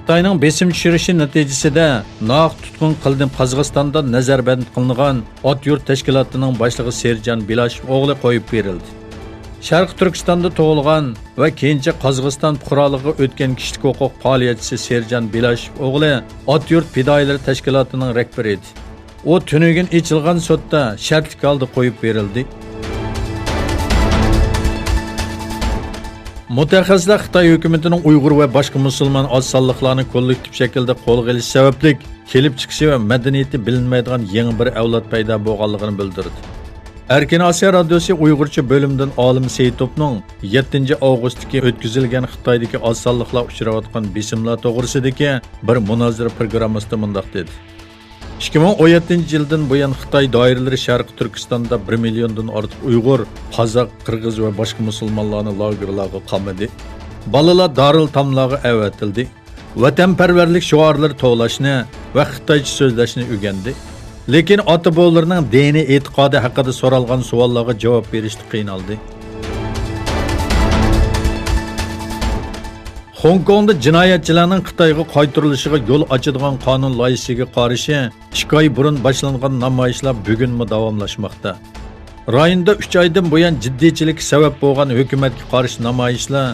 Xitoyning besim tushirishi natijasida naq tutqun qilinib Qozog'istonda nazarband qilingan ot yurt tashkilotining boshlig'i Serjan Bilashev o'g'li qo'yib berildi. Sharq Turkistonda tug'ilgan va keyincha Qozog'iston fuqaroligiga o'tgan kishilik huquq faoliyatchisi Serjan Bilashev o'g'li ot yurt fidoyilari tashkilotining rahbari edi. U tunugin ichilgan sudda shartlik holda qo'yib berildi. Mutaxassislar Xitoy hukumatining Uyg'ur va boshqa musulmon oz sonliqlarni kollektiv shaklda qo'lga olish sababli kelib chiqishi va madaniyati bilinmaydigan yangi bir avlod paydo bo'lganligini bildirdi. Erkin Osiyo radiosi Uyg'urcha bo'limidan Olim Seytovning 7 avgustdagi o'tkazilgan Xitoydagi oz sonliqlar uchrayotgan besimlar to'g'risidagi bir munozara programmasida mundaq dedi. 2017 yildan buyon Xitoy doiralari Sharq Turkistonda 1 milliondan ortiq Uyg'ur, Qozoq, Qirg'iz va boshqa musulmonlarni lagerlarga qamadi. Balalar Darul Tamlarga avatildi. Vatanparvarlik shiorlari to'lashni va Xitoycha so'zlashni o'rgandi. Lekin ota-bobolarining diniy e'tiqodi haqida so'ralgan savollarga javob berishda qiynaldi. Hong Kongda jinoyatchilarning Xitoyga qaytarilishiga yo'l ochadigan qonun loyihasiga qarshi 2 oy burun boshlangan namoyishlar bugunmi davomlashmoqda. Rayonda 3 oydan buyon jiddiychilik sabab bo'lgan hukumatga qarshi namoyishlar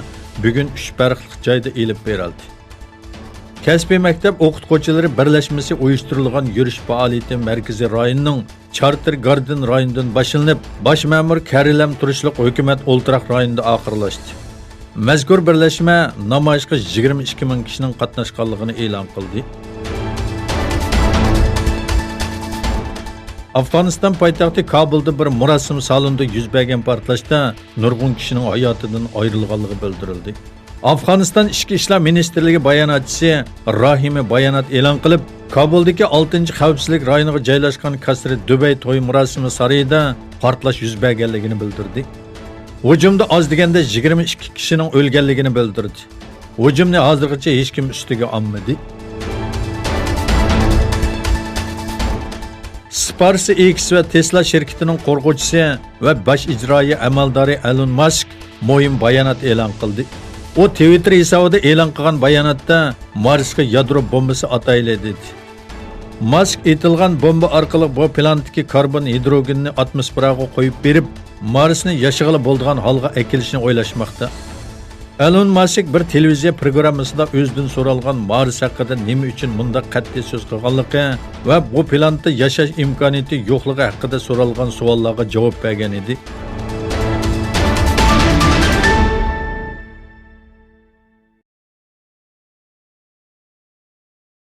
bugun 3 farqli joyda elib berildi. Kasbiy maktab o'qituvchilari birlashmasi uyushtirilgan yurish faoliyati markaziy rayonning Charter Garden rayonidan boshlanib, bosh ma'mur Karilam turishliq hukumat o'ltiraq rayonida oxirlashdi. Mazkur birlashma namoyishga 22 ming kishining qatnashganligini e'lon qildi. Afg'oniston poytaxti Kabulda bir murosim salonida yuz bergan portlashda nurg'un kishining hayotidan ayrilganligi bildirildi. Afg'oniston Ichki ishlar ministrligi bayonotchisi Rahimi bayonot e'lon qilib, Kabuldagi 6-xavfsizlik rayoniga joylashgan Kasri Dubay to'y murosimi saroyida portlash yuz berganligini bildirdi. Hujumda oz deganda 22 kishining o'lganligini bildirdi. Hujumni hozirgacha hech kim ustiga olmadi. SpaceX va Tesla shirkatining qo'rg'uvchisi va bosh ijroiya amaldori Elon Musk muhim bayonot e'lon qildi. U Twitter hisobida e'lon qilgan bayonotda Marsga yadro bombasi atayli dedi. Musk etilgan bomba orqali bu planetdagi karbon hidrogenni atmosferaga qo'yib berib, Marsni yashag'ili bo'lgan holga akilishni o'ylashmoqda. Elon Musk bir televiziya programmasida o'zidan so'ralgan Mars haqida nima uchun bunday qat'iy so'z qilganligi va bu planetda yashash imkoniyati yo'qligi haqida so'ralgan savollarga javob bergan edi.